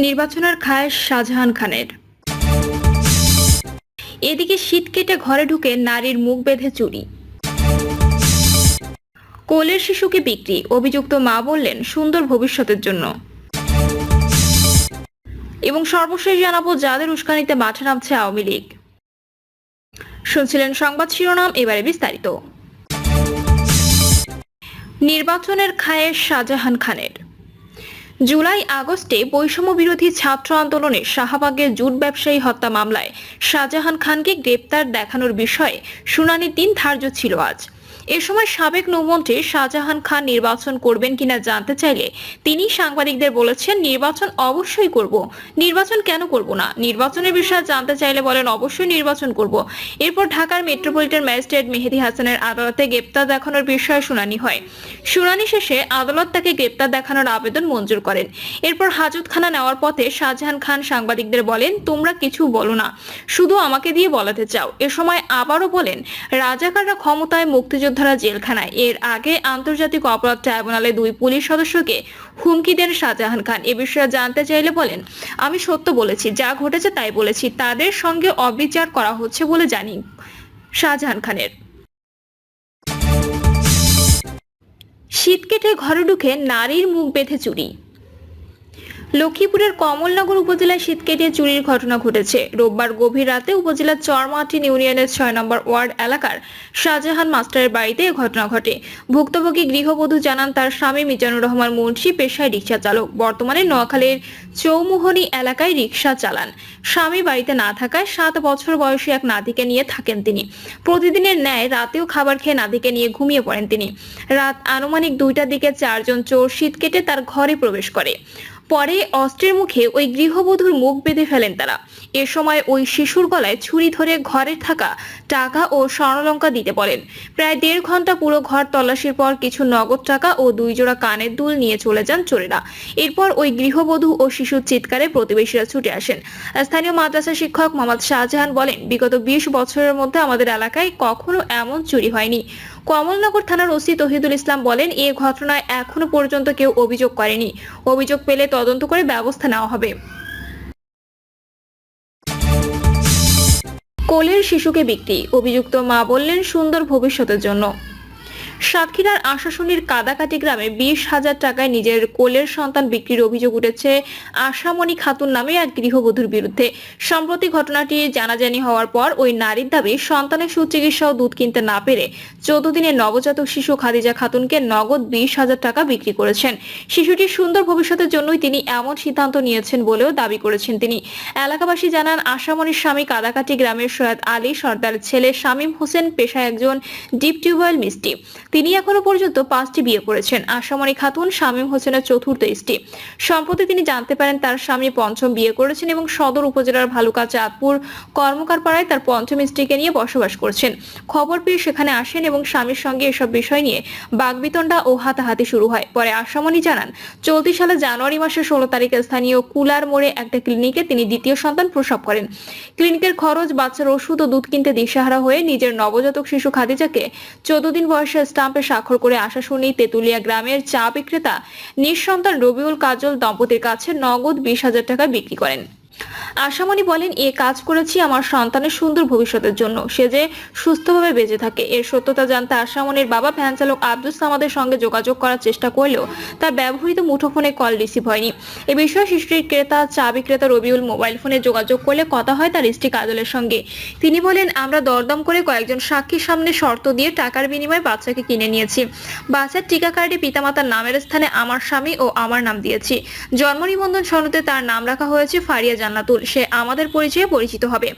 নির্বাচনের খায়েশ শাহজাহান খানের। এদিকে শীত কেটে ঘরে ঢুকে নারীর মুখ বেঁধে চুরি। কোলের শিশুকে বিক্রি, অভিযুক্ত মা বললেন সুন্দর ভবিষ্যতের জন্য। এবং সর্বশেষ জানাবো যাদের উস্কানিতে মাঠে নামছে আওয়ামী লীগ। শুনছিলেন সংবাদ শিরোনাম, এবারে বিস্তারিত। নির্বাচনের খায়েশ শাহজাহান খানের। জুলাই আগস্টে বৈষম্য বিরোধী ছাত্র আন্দোলনে শাহবাগের জুট ব্যবসায়ী হত্যা মামলায় শাহজাহান খানকে গ্রেপ্তার দেখানোর বিষয়ে শুনানির দিন ধার্য ছিল আজ। এ সময় সাবেক নৌমন্ত্রী শাহজাহান খান নির্বাচন করবেন কিনা জানতে চাইলে তিনি সাংবাদিকদের বলেছেন, নির্বাচন অবশ্যই করব। নির্বাচন কেন করব না? নির্বাচনের বিষয়ে জানতে চাইলে বলেন, অবশ্যই নির্বাচন করব। এরপর ঢাকার মেট্রোপলিটন ম্যাজিস্ট্রেট মেহেদী হাসানের আদালতে গ্রেপ্তার দেখানোর বিষয়ে শুনানি হয়। শুনানি শেষে আদালত তাকে গ্রেপ্তার দেখানোর আবেদন মঞ্জুর করেন। এরপর হাজতখানা নেওয়ার পথে শাহজাহান খান সাংবাদিকদের বলেন, তোমরা কিছু বলো না, শুধু আমাকে দিয়ে বলাতে চাও। এ সময় আবারও বলেন, রাজাকাররা ক্ষমতায়, মুক্তিযোদ্ধারা জেলখানায়। এর আগে আন্তর্জাতিক অপরাধ ট্রাইব্যুনালে 2 পুলিশ সদস্যকে হুমকি দেন শাহজাহান খান। এ বিষয়ে জানতে চাইলে বলেন, আমি সত্য বলেছি, যা ঘটেছে তাই বলেছি, তাদের সঙ্গে অবিচার করা হচ্ছে বলে জানি। শাহজাহান খানের। শীত কেটে ঘরে ঢুকে নারীর মুখ বেঁধে চুরি। লক্ষ্মীপুরের কমলনগর উপজেলায় শীত কেটে চুরির ঘটনা ঘটেছে। রোববার গভীর রাতে উপজেলার চরমাটিন ইউনিয়নের 6 নম্বর ওয়ার্ড এলাকার শাহজাহান মাস্টারের বাড়িতে এ ঘটনা ঘটে। ভুক্তভোগী গৃহবধূ জানান, তার স্বামী মিজানুর রহমান মুন্সি পেশায় রিকশা চালক, বর্তমানে নোয়াখালীর চৌমুহনী এলাকায় রিকশা চালান। স্বামী বাড়িতে না থাকায় 7 বছর বয়সী এক নাতিকে নিয়ে থাকেন তিনি। প্রতিদিনের ন্যায় রাতেও খাবার খেয়ে নাতিকে নিয়ে ঘুমিয়ে পড়েন তিনি। রাত আনুমানিক 2টার দিকে 4 জন চোর শীত কেটে তার ঘরে প্রবেশ করে। পরে অস্ত্রের মুখে ওই গৃহবধূর মুখ বেঁধে ফেলেন তারা। এ সময় ওই শিশুর গলায় ছুরি ধরে ঘরে থাকা টাকা ও স্বর্ণালঙ্কার দিতে বলেন। প্রায় 1.5 ঘন্টা পুরো ঘর তল্লাশির পর কিছু নগদ টাকা ও 2 জোড়া কানের দুল নিয়ে চলে যান চোরেরা। এরপর ওই গৃহবধূ ও শিশুর চিৎকারে প্রতিবেশীরা ছুটে আসেন। স্থানীয় মাদ্রাসা শিক্ষক মোহাম্মদ শাহজাহান বলেন, বিগত 20 বছরের মধ্যে আমাদের এলাকায় কখনো এমন চুরি হয়নি। কমলনগর থানার ওসি তহিদুল ইসলাম বলেন, এ ঘটনায় এখনো পর্যন্ত কেউ অভিযোগ করেনি। অভিযোগ পেলে তদন্ত করে ব্যবস্থা নেওয়া হবে। কোলের শিশুকে বিক্রি, অভিযুক্ত মা বললেন সুন্দর ভবিষ্যতের জন্য। সাতক্ষীরার আশাশুনির কাদাকাটি গ্রামে 20,000 টাকায় নিজের কোলের সন্তান বিক্রির অভিযোগ উঠেছে আশামণি খাতুন নামে এক গৃহবধূর বিরুদ্ধে। সম্প্রতি ঘটনাটি জানাজানি হওয়ার পর ওই নারীর দাবি, সন্তানের সুচিকিৎসা ও দুধ কিনতে না পেরে 14 দিনের নবজাতক শিশু খাদিজা খাতুনকে নগদ 20,000 টাকা বিক্রি করেছেন। শিশুটির সুন্দর ভবিষ্যতের জন্যই তিনি এমন সিদ্ধান্ত নিয়েছেন বলেও দাবি করেছেন তিনি। এলাকাবাসী জানান, আশামণির স্বামী কাদাকাটি গ্রামের সৈয়দ আলী সর্দার ছেলে শামীম হোসেন পেশায় একজন ডিপ টিউবওয়েল মিস্ত্রি। তিনি এখনো পর্যন্ত 5টি বিয়ে করেছেন। আশামণি খাতুন শামীম হোসেনের 4র্থ স্ত্রী। সম্প্রতি তিনি জানতে পারেন তার স্বামী 5ম বিয়ে করেছেন এবং সদর উপজেলার ভালুকা চাঁদপুর কর্মকারপাড়ায় তার 5ম স্ত্রীকে নিয়ে বসবাস করছেন। খবর পেয়ে সেখানে আসেন এবং স্বামীর সঙ্গে এসব বিষয় নিয়ে বাগবিতণ্ডা ও হাতাহাতি শুরু হয়। পরে আশামণি জানান, চলতি সালে জানুয়ারি মাসের 16 তারিখে স্থানীয় কুলার মোড়ে একটা ক্লিনিকে তিনি দ্বিতীয় সন্তান প্রসব করেন। ক্লিনিকের খরচ, বাচ্চার ওষুধ ও দুধ কিনতে দিশেহারা হয়ে নিজের নবজাতক শিশু খাদিজাকে 14 দিন বয়সে স্টাম্পে স্বাক্ষর করে আশাশুনি তেতুলিয়া গ্রামের চা বিক্রেতা নিঃসন্তান রবিউল কাজল দম্পতির কাছে নগদ 20,000 টাকা বিক্রি করেন। আশামণি বলেন, এ কাজ করেছি আমার সন্তানের সুন্দর ভবিষ্যতের জন্য, সে যে সুস্থভাবে বেঁচে থাকে। এর সত্যতা জানতে আশামণির বাবা ভ্যান চালক আব্দুস সামাদের সঙ্গে যোগাযোগ করার চেষ্টা করলেও তার ব্যবহৃত মুঠোফোনে কল রিসিভ হয়নি। এ বিষয়ে শিশুটির ক্রেতা চা বিক্রেতা রবিউল মোবাইল ফোনে যোগাযোগ করলে কথা হয় তার স্ত্রী কাজলের সঙ্গে। তিনি বলেন, আমরা দরদাম করে কয়েকজন সাক্ষীর সামনে শর্ত দিয়ে টাকার বিনিময়ে বাচ্চাকে কিনে নিয়েছি। বাচ্চার টিকা কার্ডে পিতামাতার নামের স্থানে আমার স্বামী ও আমার নাম দিয়েছি। জন্ম নিবন্ধন সনদে তার নাম রাখা হয়েছে ফারিয়া জান্নাতুল। সে আমাদের পরিচয়ে পরিচিত হবে।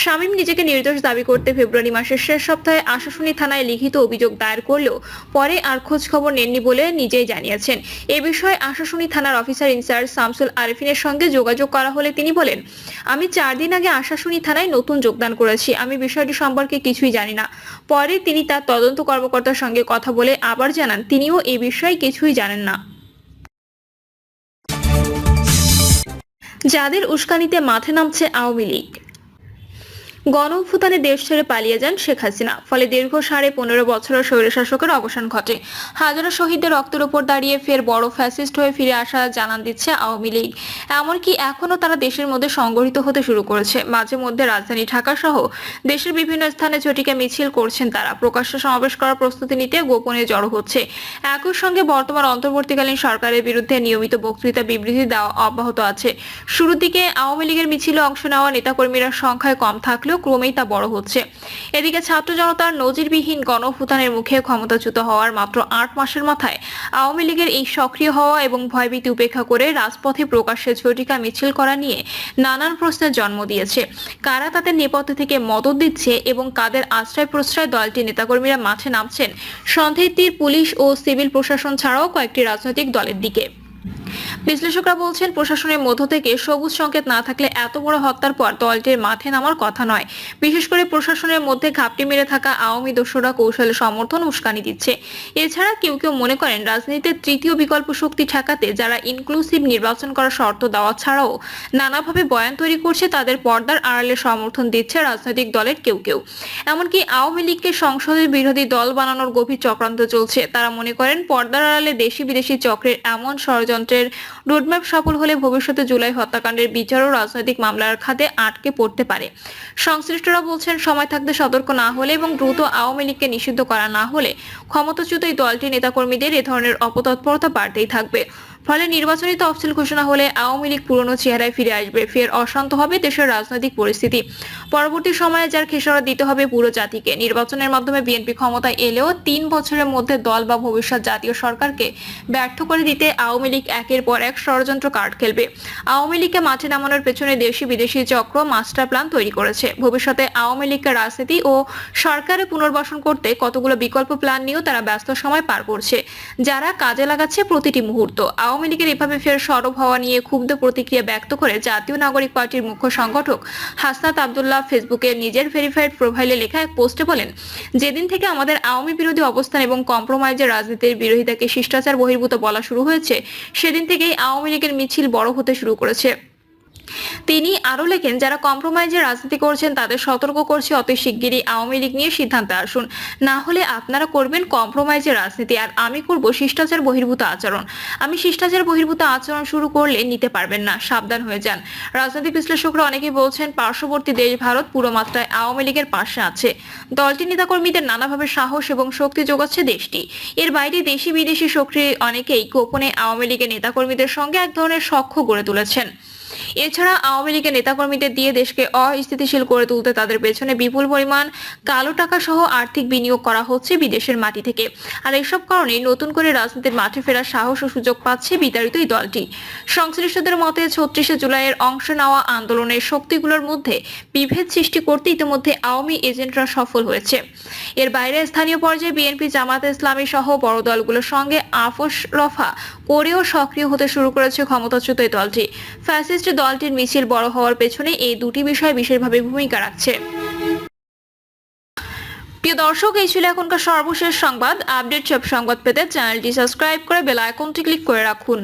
শামীম নিজেকে নির্দোষ দাবি করতে ফেব্রুয়ারি মাসের শেষ সপ্তাহে আশাশুনি থানায় লিখিত অভিযোগ দায়ের করলেও পরে আর খোঁজ খবর নেননি বলে নিজেই জানিয়েছেন। এ বিষয়ে আশাশুনি থানার অফিসার ইনচার্জ শামসুল আরেফিনের সঙ্গে যোগাযোগ করা হলে তিনি বলেন, আমি 4 দিন আগে আশাশুনি থানায় নতুন যোগদান করেছি, আমি বিষয়টি সম্পর্কে কিছুই জানি না। পরে তিনি তার তদন্ত কর্মকর্তার সঙ্গে কথা বলে আবার জানান, তিনিও এ বিষয়ে কিছুই জানেন না। যাদের উস্কানিতে মাঠে নামছে আওয়ামী লীগ। গণঅভ্যুত্থানে দেশ ছেড়ে পালিয়ে যান শেখ হাসিনা, ফলে দীর্ঘ 15.5 বছরের স্বৈরশাসকের অবসান ঘটে। হাজারো শহীদদের রক্তের উপর দাঁড়িয়ে ফের বড় ফ্যাসিস্ট হয়ে ফিরে আসা জানান দিচ্ছে আওয়ামী লীগ। এমনকি এখনো তারা দেশের মধ্যে সংগঠিত হতে শুরু করেছে। মাঝে মধ্যে রাজধানী ঢাকা সহ দেশের বিভিন্ন স্থানে ঝটিকা মিছিল করছেন তারা। প্রকাশ্যে সমাবেশ করার প্রস্তুতি নিতে গোপনে জড়ো হচ্ছে। একই সঙ্গে বর্তমান অন্তর্বর্তীকালীন সরকারের বিরুদ্ধে নিয়মিত বক্তৃতা বিবৃতি দেওয়া অব্যাহত আছে। শুরুর দিকে আওয়ামী লীগের মিছিলে অংশ নেওয়া নেতাকর্মীরা সংখ্যায় কম থাকলেও ক্রমেই তা বড় হচ্ছে। এদিকে ছাত্র জনতার নজিরবিহীন গণঅভ্যুত্থানের মুখে ক্ষমতাচ্যুত হওয়ার মাত্র 8 মাসের মাথায় আওয়ামী লীগের এই সক্রিয় হওয়া এবং ভয়ভীতি উপেক্ষা করে রাজপথে প্রকাশ্যে ঝটিকা মিছিল করা নিয়ে নানান প্রশ্নের জন্ম দিয়েছে। কারা তাদের নেপথ্য থেকে মদত দিচ্ছে এবং কাদের আশ্রয় প্রশ্রয় দলটির নেতাকর্মীরা মাঠে নামছেন সন্দেহের তীর পুলিশ ও সিভিল প্রশাসন ছাড়াও কয়েকটি রাজনৈতিক দলের দিকে। বিশ্লেষকরা বলছেন, প্রশাসনের মধ্য থেকে সবুজ সংকেত না থাকলে এত বড় হত্যার পর দলটির মাঠে নামার কথা নয়। বিশেষ করে প্রশাসনের মধ্যে ঘাপটি মেরে থাকা আওয়ামী দস্যুরা কৌশলে সমর্থন উস্কানি দিচ্ছে। এছাড়া কেউ কেউ মনে করেন রাজনীতিতে তৃতীয় বিকল্প শক্তি ঠেকাতে যারা ইনক্লুসিভ নির্বাচন করার শর্ত দেওয়া ছাড়াও নানাভাবে বয়ান তৈরি করছে তাদের পর্দার আড়ালে সমর্থন দিচ্ছে রাজনৈতিক দলের কেউ কেউ। এমনকি আওয়ামী লীগকে সংসদের বিরোধী দল বানানোর গভীর চক্রান্ত চলছে। তারা মনে করেন পর্দার আড়ালে দেশি বিদেশি চক্রের এমন ষড়যন্ত্রের রোডম্যাপ সফল হলে ভবিষ্যতে জুলাই হত্যাকাণ্ডের বিচার ও রাজনৈতিক মামলার খাতে আটকে পড়তে পারে। সংশ্লিষ্টরা বলছেন, সময় থাকতে সতর্ক না হলে এবং দ্রুত আওয়ামী লীগকে নিষিদ্ধ করা না হলে ক্ষমতাচ্যুত এই দলটির নেতাকর্মীদের এ ধরনের অপতৎপরতা বাড়তেই থাকবে। ফলে নির্বাচনী তফসিল ঘোষণা হলে আওয়ামী লীগ পুরনো চেহারায় ফিরে আসবে। ফের অশান্ত হবে দেশের রাজনৈতিক পরিস্থিতি। পরবর্তী সময়ে যার খেসারত দিতে হবে পুরো জাতিকে। নির্বাচনের মাধ্যমে বিএনপি ক্ষমতায় এলেও 3 বছরের মধ্যে দল বা ভবিষ্যৎ জাতীয় সরকারকে ব্যর্থ করে দিতে আওয়ামী লীগ একের পর এক ষড়যন্ত্র কার্ড খেলবে। আওয়ামী লীগকে মাঠে নামানোর পেছনে দেশি বিদেশি চক্র মাস্টার প্ল্যান তৈরি করেছে। ভবিষ্যতে আওয়ামী লীগকে রাজনীতি ও সরকারে পুনর্বাসন করতে কতগুলো বিকল্প প্ল্যান নিয়েও তারা ব্যস্ত সময় পার করছে, যারা কাজে লাগাচ্ছে প্রতিটি মুহূর্ত। আওয়ামী লীগের এভাবে ফের সরব হওয়া নিয়ে ক্ষুব্ধ প্রতিক্রিয়া ব্যক্ত করে জাতীয় নাগরিক পার্টির মুখ্য সংগঠক হাসনাত আব্দুল্লাহ ফেসবুকে নিজের ভেরিফাইড প্রোফাইলে লেখা এক পোস্টে বলেন, যেদিন থেকে আমাদের আওয়ামী বিরোধী অবস্থান এবং কম্প্রোমাইজের রাজনীতির বিরোধিতাকে শিষ্টাচার বহির্ভূত বলা শুরু হয়েছে, সেদিন থেকেই আওয়ামী লীগের মিছিল বড় হতে শুরু করেছে। তিনি আরো লেখেন, যারা কম্প্রোমাইজের রাজনীতি করছেন তাদের সতর্ক করছে, অতি শিগগিরই আওয়ামী লীগ নিয়ে সিদ্ধান্তে আসুন, না হলে আপনারা করবেন কম্প্রোমাইজের রাজনীতি আর আমি করব শিষ্টাচার বহির্ভূত আচরণ। আমি শিষ্টাচার বহির্ভূত আচরণ শুরু করলে নিতে পারবেন না, সাবধান হয়ে যান। রাজনৈতিক বিশ্লেষকরা অনেকেই বলছেন, পার্শ্ববর্তী দেশ ভারত পুরো মাত্রায় আওয়ামী লীগের পাশে আছে। দলটির নেতাকর্মীদের নানাভাবে সাহস এবং শক্তি যোগাচ্ছে দেশটি। এর বাইরে দেশি বিদেশি শক্তি অনেকেই গোপনে আওয়ামী লীগের নেতাকর্মীদের সঙ্গে এক ধরনের সখ্য গড়ে তুলেছেন। এছাড়া আওয়ামী লীগের নেতাকর্মীদের দিয়ে দেশকে অস্থিতিশীল করে তুলতে তাদের পেছনে বিপুল পরিমাণ কালো টাকা সহ আর্থিক বিনিয়োগ করা হচ্ছে বিদেশের মাটি থেকে। আর এসব কারণে নতুন করে রাজনীতির মাঠে ফেরার সাহস ও সুযোগ পাচ্ছে বিতাড়িত এই দলটি। সংশ্লিষ্টদের মতে 36শে জুলাইয়ের অংশ নেওয়া আন্দোলনের শক্তিগুলোর মধ্যে বিভেদ সৃষ্টি করতে ইতিমধ্যে আওয়ামী এজেন্টরা সফল হয়েছে। এর বাইরে স্থানীয় পর্যায়ে বিএনপি, জামায়াতে ইসলামী সহ বড় দলগুলোর সঙ্গে আপোষ রফা করেও সক্রিয় হতে শুরু করেছে ক্ষমতাচ্যুত এই দলটি। ফ্যাসিস্ট দলটির মিছিল বড় হওয়ার পেছনে এই দুটি বিষয় বিশেষভাবে ভূমিকা রাখছে। প্রিয় দর্শক, এই ছিল এখনকার সর্বশেষ সংবাদ। আপডেট সব সংবাদ পেতে চ্যানেলটি সাবস্ক্রাইব করে বেল আইকনটি ক্লিক করে রাখুন।